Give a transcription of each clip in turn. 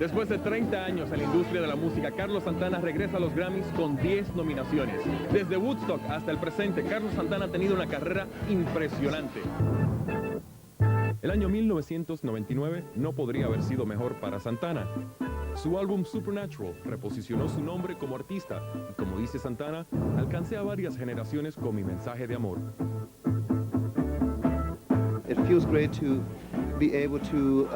Después de 30 años en la industria de la música, Carlos Santana regresa a los Grammys con 10 nominaciones. Desde Woodstock hasta el presente, Carlos Santana ha tenido una carrera impresionante. El año 1999 no podría haber sido mejor para Santana. Su álbum Supernatural reposicionó su nombre como artista y, como dice Santana, alcancé a varias generaciones con mi mensaje de amor. It feels great to be able to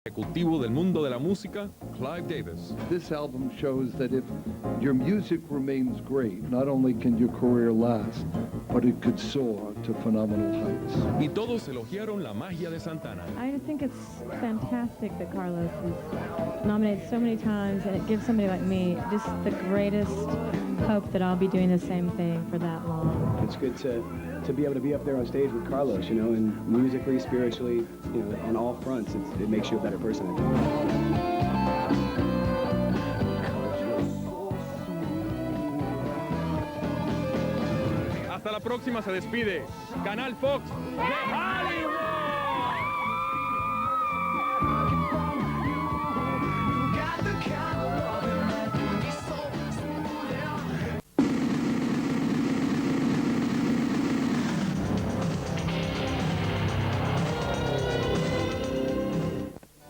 Ejecutivo del mundo de la música, Clive Davis. This album shows that if your music remains great, not only can your career last, but it could soar to phenomenal heights. Y todos elogiaron la magia de Santana. I think it's fantastic that Carlos is nominated so many times, and it gives somebody like me just the greatest hope that I'll be doing the same thing for that long. It's good to be able to be up there on stage with Carlos, you know, and musically, spiritually, you know, on all fronts, it makes you a better person, I think. Hasta la próxima, se despide Canal Fox de Hollywood.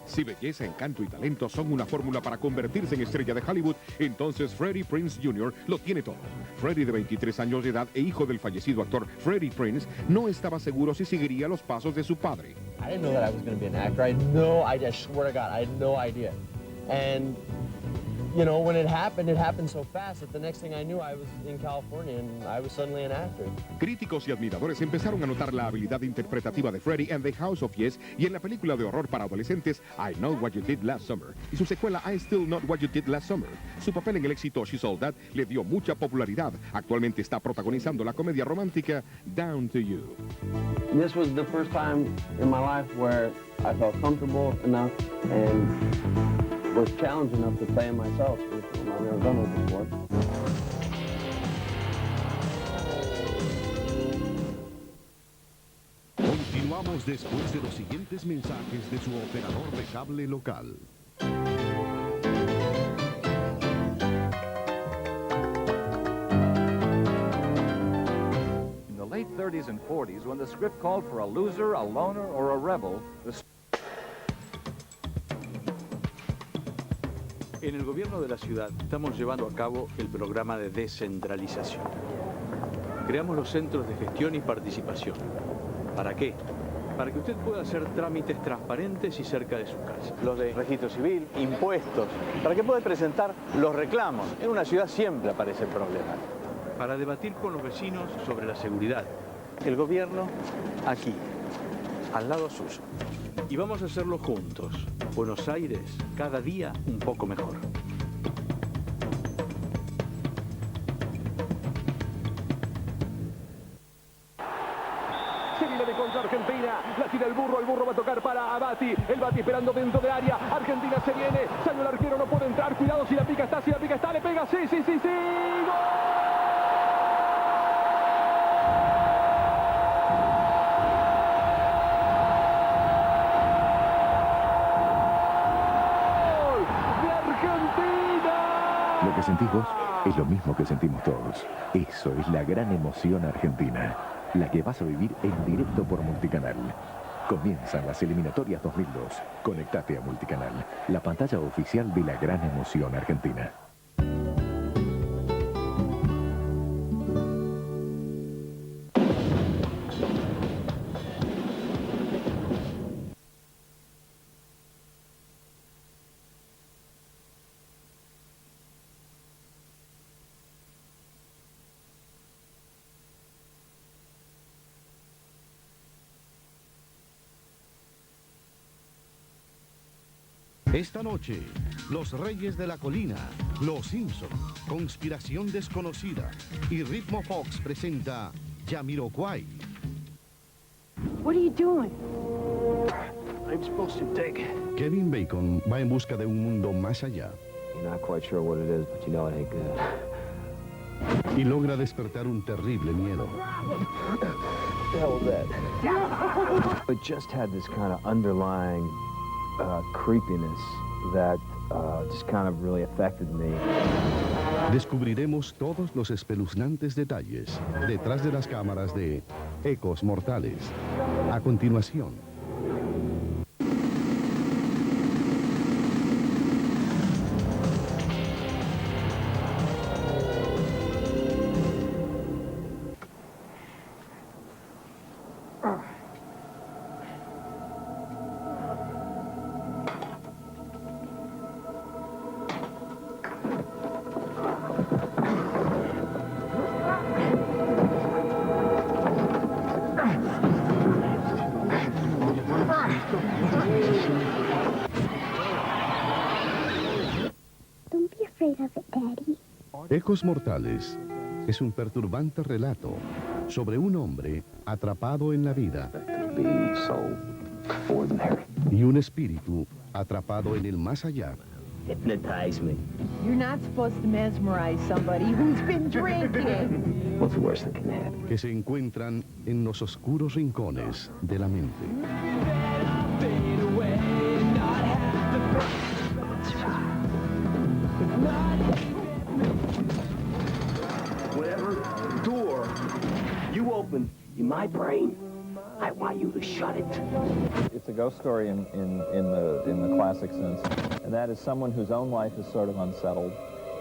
Si belleza, encanto y talento son una fórmula para convertirse en estrella de Hollywood, entonces Freddie Prinze Jr. lo tiene todo. Freddie, de 23 años de edad e hijo del fallecido actor Freddie Prinze, no estaba seguro si seguiría los pasos de su padre. I didn't know that I was going to be an actor. I had no idea. I swear to God, I had no idea. And, you know, when it happened so fast that the next thing I knew, I was in California and I was suddenly an actor. Críticos y admiradores empezaron a notar la habilidad interpretativa de Freddie en The House of Yes y en la película de horror para adolescentes I Know What You Did Last Summer y su secuela I Still Know What You Did Last Summer. Su papel en el éxito She Sold That le dio mucha popularidad. Actualmente está protagonizando la comedia romántica Down to You. This was the first time in my life where I felt comfortable enough and was challenged enough to play myself, which I've never done it before. Continuamos después de los siguientes mensajes de su operador de cable local. In the late 30s and 40s, when the script called for a loser, a loner, or a rebel, En el gobierno de la ciudad estamos llevando a cabo el programa de descentralización. Creamos los centros de gestión y participación. ¿Para qué? Para que usted pueda hacer trámites transparentes y cerca de su casa. Los de registro civil, impuestos, para que pueda presentar los reclamos. En una ciudad siempre aparecen problemas. Para debatir con los vecinos sobre la seguridad. El gobierno aquí, al lado suyo. Y vamos a hacerlo juntos. Buenos Aires, cada día un poco mejor. Se viene de contra Argentina, la tira el burro va a tocar para Abati, el Bati esperando dentro de área, Argentina se viene, salió el arquero, no puede entrar, cuidado si la pica está, le pega, sí, ¡gol! Lo que sentís vos es lo mismo que sentimos todos. Eso es la gran emoción argentina, la que vas a vivir en directo por Multicanal. Comienzan las eliminatorias 2002. Conectate a Multicanal, la pantalla oficial de la gran emoción argentina. Esta noche, Los Reyes de la Colina, Los Simpson, Conspiración Desconocida y Ritmo Fox presenta Jamiroquai. What are you doing? I'm supposed to dig. Kevin Bacon va en busca de un mundo más allá. You're not quite sure what it is, but you know it ain't good. Y logra despertar un terrible miedo. What the hell was that? It just had this kind of underlying creepiness that just kind of really affected me. Descubriremos todos los espeluznantes detalles detrás de las cámaras de Ecos Mortales. A continuación. Ecos Mortales es un perturbante relato sobre un hombre atrapado en la vida y un espíritu atrapado en el más allá. Hypnotize me. You're not supposed to mesmerize somebody who's been drinking. What's the worst that can happen? Que se encuentran en los oscuros rincones de la mente. Whatever door you open in my brain, I want you to shut it. It's a ghost story in the classic sense, and that is someone whose own life is sort of unsettled,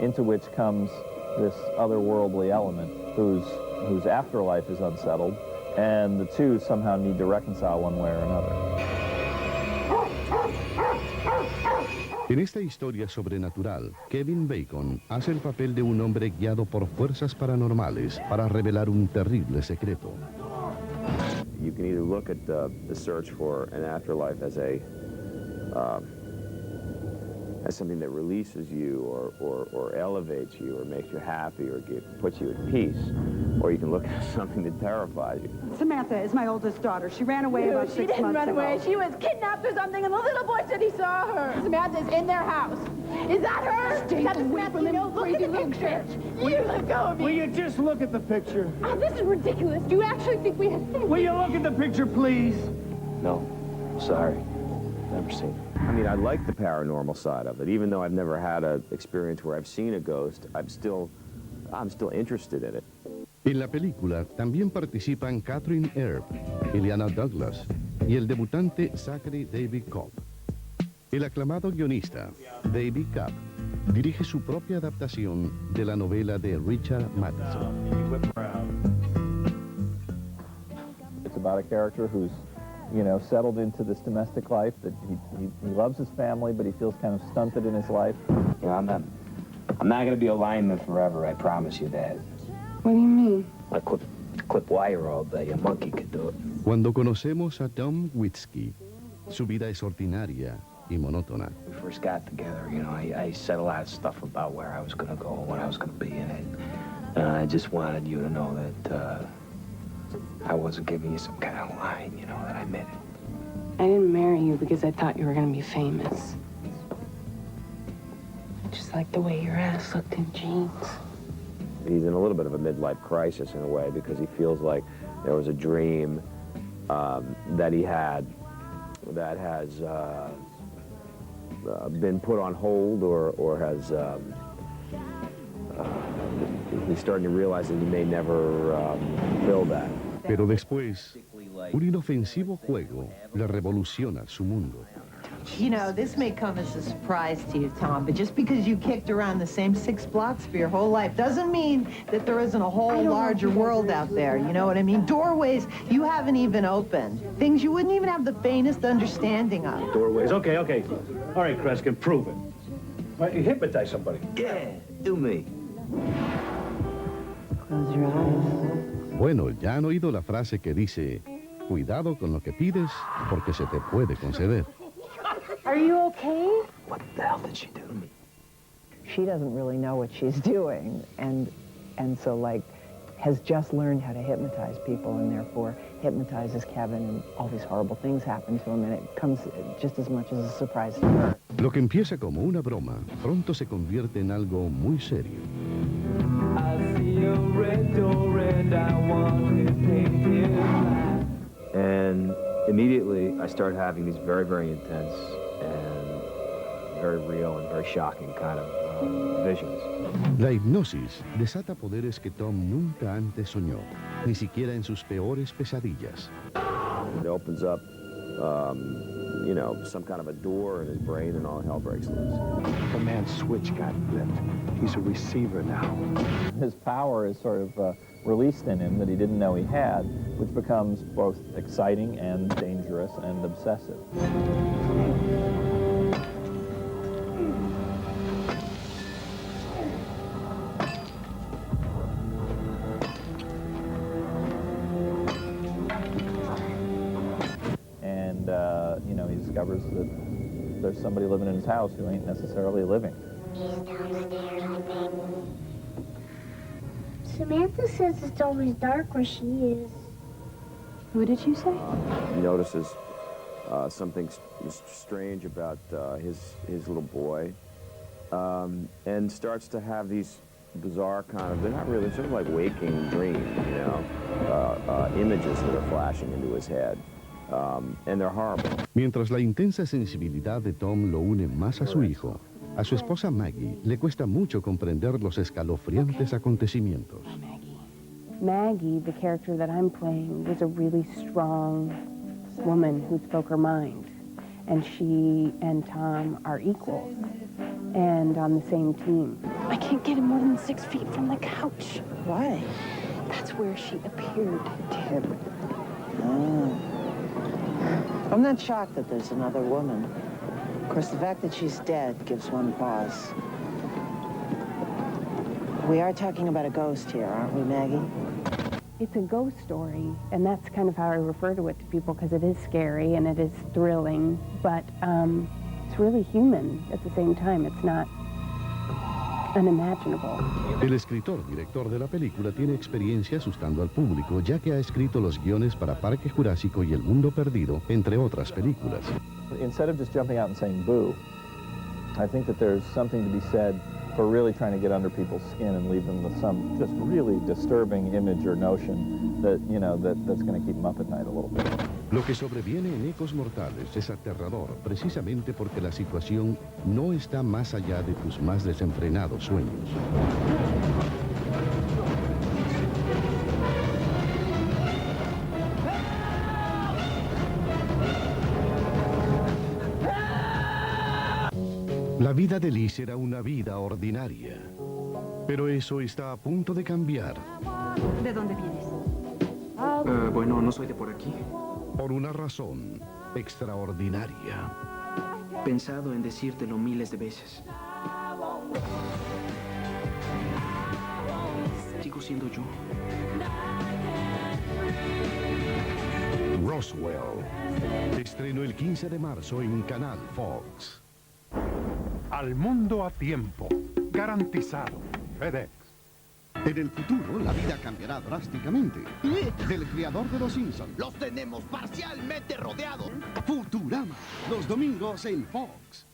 into which comes this otherworldly element whose afterlife is unsettled, and the two somehow need to reconcile one way or another. En esta historia sobrenatural, Kevin Bacon hace el papel de un hombre guiado por fuerzas paranormales para revelar un terrible secreto. You can either look at the search for an afterlife as something that releases you or elevates you or makes you happy or puts you at peace, or you can look at something that terrifies you. Samantha is my oldest daughter. She ran away about 6 months ago. She didn't run away. She was kidnapped or something, and the little boy said he saw her. Samantha's in their house. Is that her? Stay away from them look at the picture. You let go of me. Will you just look at the picture? Oh, this is ridiculous. Do you actually think we have... Will you look at the picture, please? No, sorry. Never seen it. I mean, I like the paranormal side of it. Even though I've never had an experience where I've seen a ghost, I'm still interested in it. En la película también participan Catherine Earp, Iliana Douglas y el debutante Zachary David Cobb. El aclamado guionista David Cobb dirige su propia adaptación de la novela de Richard Matheson. It's about a character who's settled into this domestic life, that he loves his family, but he feels kind of stunted in his life. You know, I'm not going to be a lineman forever, I promise you that. What do you mean? I clip wire all day. A monkey could do it. Cuando conocemos a Tom Witzke, su vida es ordinaria y monótona. When we first got together, I said a lot of stuff about where I was going to go, what I was going to be in it. And I just wanted you to know that I wasn't giving you some kind of line, that I meant it. I didn't marry you because I thought you were going to be famous. Just like the way your ass looked in jeans. He's in a little bit of a midlife crisis in a way because he feels like there was a dream that he had that has been put on hold or has he's starting to realize that he may never fill that. Pero después, un inofensivo juego le revoluciona su mundo. This may come as a surprise to you, Tom, but just because you kicked around the same 6 blocks for your whole life doesn't mean that there isn't a whole larger world out there, you know what I mean? Doorways you haven't even opened. Things you wouldn't even have the faintest understanding of. Doorways, okay. All right, Kreskin, prove it. Why don't you hypnotize somebody? Yeah, do me. Close your eyes. Bueno, ya han oído la frase que dice, cuidado con lo que pides porque se te puede conceder. Are you okay? what the hell did she do to me? She doesn't really know what she's doing, and so like has just learned how to hypnotize people, and therefore hypnotizes Kevin, and all these horrible things happen to him, and it comes just as much as a surprise to her. Lo que empieza como una broma, pronto se convierte en algo muy serio. And immediately I started having these very, very intense and very real and very shocking kind of visions. La hipnosis desata poderes que Tom nunca antes soñó, ni siquiera en sus peores pesadillas. It opens up, you know, some kind of a door in his brain and all hell breaks loose. The man's switch got flipped. He's a receiver now. His power is sort of released in him that he didn't know he had, which becomes both exciting and dangerous and obsessive. And, you know, he discovers that there's somebody living in his house who ain't necessarily living. Samantha says it's always dark where she is. What did you say? He notices something strange about his little boy, and starts to have these bizarre kind of, they're not really, sort of like waking dreams, you know, images that are flashing into his head. And they're horrible. Mientras la intensa sensibilidad de Tom lo une más a su hijo, a su esposa Maggie le cuesta mucho comprender los escalofriantes acontecimientos. Maggie, the character that I'm playing, was a really strong woman who spoke her mind. And she and Tom are equals and on the same team. I can't get him more than 6 feet from the couch. Why? That's where she appeared to him. Oh. I'm not shocked that there's another woman. Of course, the fact that she's dead gives one pause. We are talking about a ghost here, aren't we, Maggie? It's a ghost story, and that's kind of how I refer to it to people, because it is scary and it is thrilling, but it's really human at the same time. It's not unimaginable. El escritor, director de la película, tiene experiencia asustando al público, ya que ha escrito los guiones para Parque Jurásico y El Mundo Perdido, entre otras películas. Instead of just jumping out and saying boo, I think that there's something to be said for really trying to get under people's skin and leave them with some just really disturbing image or notion that, you know, that's going to keep them up at night a little bit. Lo que sobreviene en Ecos Mortales es aterrador, precisamente porque la situación no está más allá de tus más desenfrenados sueños. La vida de Liz era una vida ordinaria, pero eso está a punto de cambiar. ¿De dónde vienes? Bueno, no soy de por aquí. Por una razón extraordinaria. Pensado en decírtelo miles de veces. Sigo siendo yo. Roswell. Estreno el 15 de marzo en Canal Fox. Al mundo a tiempo. Garantizado. FedEx. En el futuro, la vida cambiará drásticamente. Del creador de Los Simpsons. Los tenemos parcialmente rodeados. Futurama. Los domingos en Fox.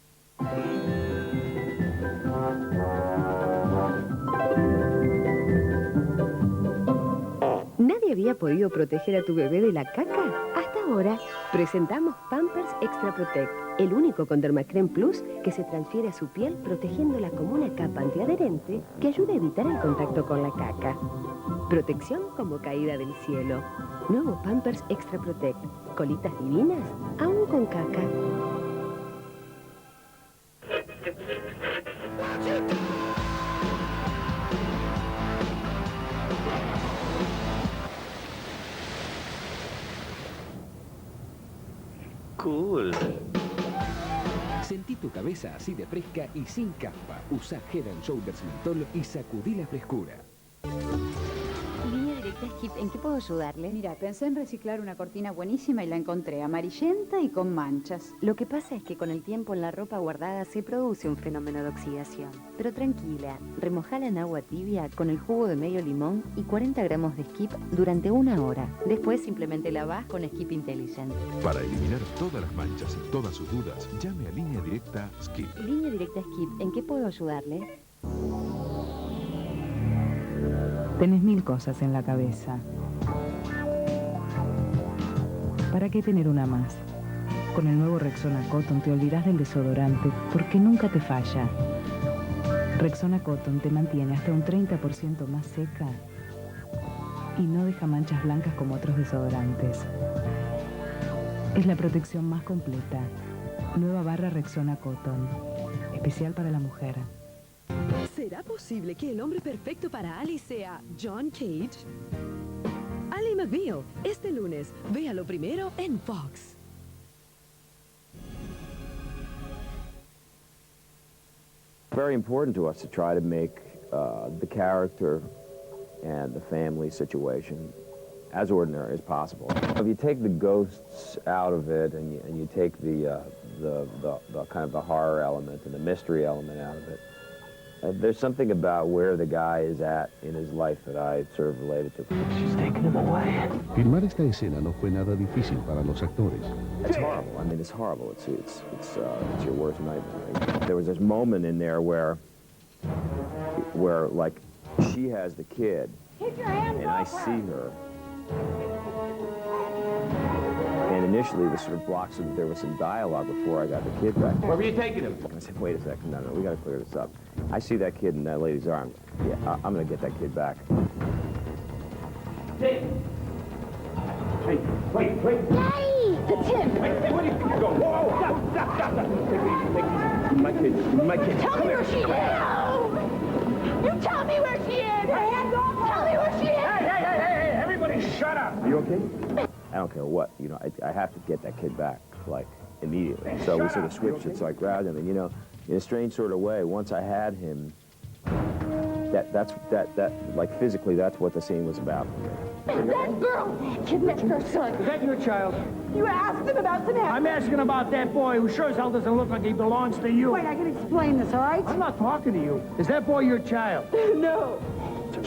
¿Nadie había podido proteger a tu bebé de la caca? Hasta ahora, presentamos Pampers Extra Protect, el único con Dermacrem Plus que se transfiere a su piel protegiéndola como una capa antiadherente que ayuda a evitar el contacto con la caca. Protección como caída del cielo. Nuevo Pampers Extra Protect. Colitas divinas, aún con caca. Cool. Sentí tu cabeza así de fresca y sin caspa. Usa Head & Shoulders Mentol y sacudí la frescura. Línea directa directa Skip, ¿en qué puedo ayudarle? Mira, pensé en reciclar una cortina buenísima y la encontré amarillenta y con manchas. Lo que pasa es que con el tiempo en la ropa guardada se produce un fenómeno de oxidación. Pero tranquila, remojala en agua tibia con el jugo de medio limón y 40 gramos de Skip durante 1 hora. Después simplemente lavás con Skip Intelligent. Para eliminar todas las manchas y todas sus dudas, llame a Línea Directa Skip. Línea Directa Skip, ¿en qué puedo ayudarle? Tenés 1000 cosas en la cabeza. ¿Para qué tener una más? Con el nuevo Rexona Cotton te olvidás del desodorante porque nunca te falla. Rexona Cotton te mantiene hasta un 30% más seca y no deja manchas blancas como otros desodorantes. Es la protección más completa. Nueva barra Rexona Cotton, especial para la mujer. ¿Será posible que el hombre perfecto para Ali sea John Cage? Ali McBeal, este lunes, véalo primero en Fox. Very important to us to try to make the character and the family situation as ordinary as possible. If you take the ghosts out of it and you take the kind of the horror element and the mystery element out of it, there's something about where the guy is at in his life that I sort of related to. She's taking him away. Filmar esta escena no fue nada difícil para los actores. It's horrible. I mean, it's horrible. It's your worst nightmare. There was this moment in there where like she has the kid, and I see her. And initially, this sort of blocks so that there was some dialogue before I got the kid back. Where were you taking him? I said, wait a second, no, we got to clear this up. I see that kid in that lady's arm. Yeah, I'm going to get that kid back. Hey, wait. Daddy! It's him! Wait, where did you go? Whoa, stop. My kid. Tell me where she is! You tell me where she is! Tell me where she is! Hey, everybody shut up! Are you okay? I don't care what, I have to get that kid back, like, immediately. So we sort of switched it, so I grabbed him, and, in a strange sort of way, once I had him, like, physically, that's what the scene was about for me. That girl kidnapped our son. Is that your child? You asked him about some I'm asking about that boy who sure as hell doesn't look like he belongs to you. Wait, I can explain this, all right? I'm not talking to you. Is that boy your child? No.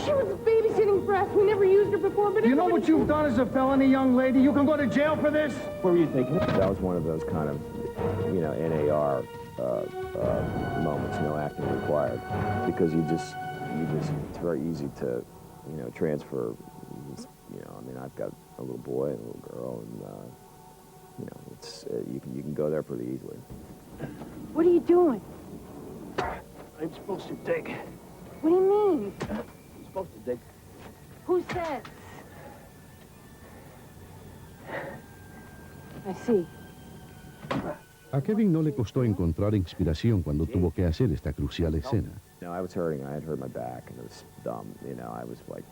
She was babysitting for us. We never used her before, but... You know what you've done as a felony, young lady? You can go to jail for this? Where were you thinking? That was one of those kind of, NAR moments, no acting required. Because it's very easy to, transfer, I've got a little boy and a little girl, and, you can go there pretty easily. What are you doing? I'm supposed to dig. What do you mean? I'm supposed to dig. Who says? I see. A Kevin no le costó encontrar inspiración cuando tuvo que hacer esta crucial escena. I was hurting. I had hurt my back, and it was dumb. I was like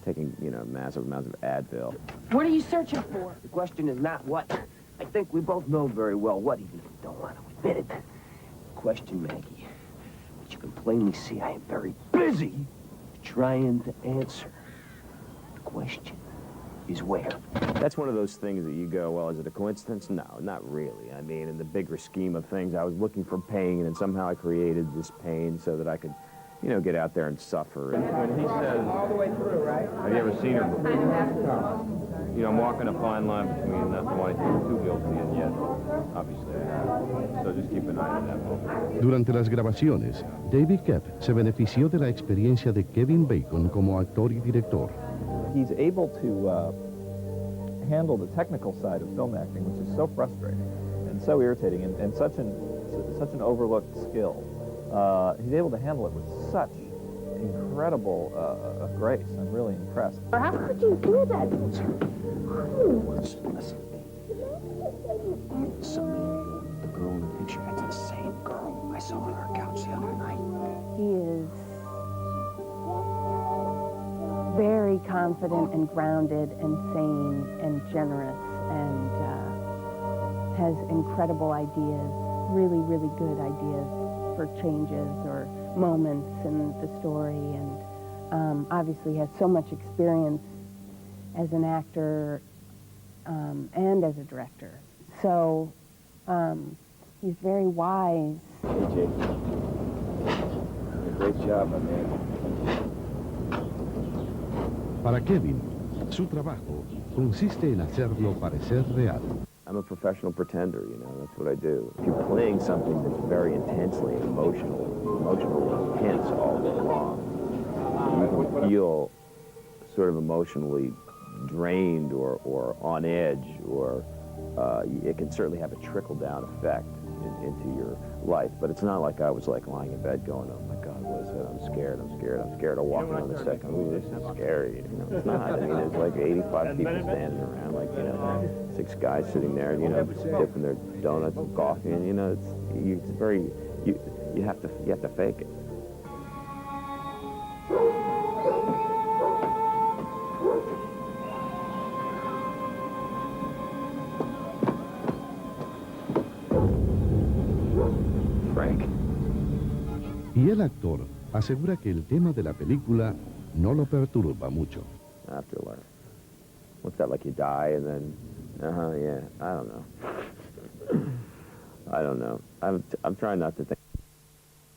taking, massive amounts of Advil. What are you searching for? The question is not what. I think we both know very well what, even if we don't want to admit it. Question, Maggie. But you can plainly see I am very busy trying to answer. The question is where. That's one of those things that you go, well, is it a coincidence? No, not really. I mean, in the bigger scheme of things, I was looking for pain, and somehow I created this pain so that I could, get out there and suffer. When he says, all the way through, right? Have you ever seen her before? I'm walking a fine line between not wanting to be too guilty and yet, obviously, I have. So just keep an eye on that moment. Durante las grabaciones, David Koepp se benefició de la experiencia de Kevin Bacon como actor y director. He's able to handle the technical side of film acting, which is so frustrating and so irritating and such an overlooked skill. He's able to handle it with such incredible grace. I'm really impressed. How could you do that? Listen. The girl in the picture, that's the same girl I saw on our couch the other night. He is very confident and grounded and sane and generous and has incredible ideas, really, really good ideas for changes or moments in the story, and obviously has so much experience as an actor and as a director. So he's very wise. Hey, Jake. Great job, my man. Para Kevin, su trabajo consiste en hacerlo parecer real. I'm a professional pretender, you know, that's what I do. If you're playing something that's very intensely emotionally intense all day long, you can feel sort of emotionally drained or on edge, or it can certainly have a trickle-down effect into your life. But it's not like I was like lying in bed going, oh my God, what is it? I'm scared, or walking on the set going, ooh, this is scary. You know, it's not. I mean, there's like 85 people standing around, like, you know, 6 guys sitting there, you know, dipping their donuts and coffee, and, you know, it's very, you have to fake it. Y el actor asegura que el tema de la película no lo perturba mucho. Afterlife. What's that, like you die and then, yeah, I don't know. I don't know. I'm trying not to think.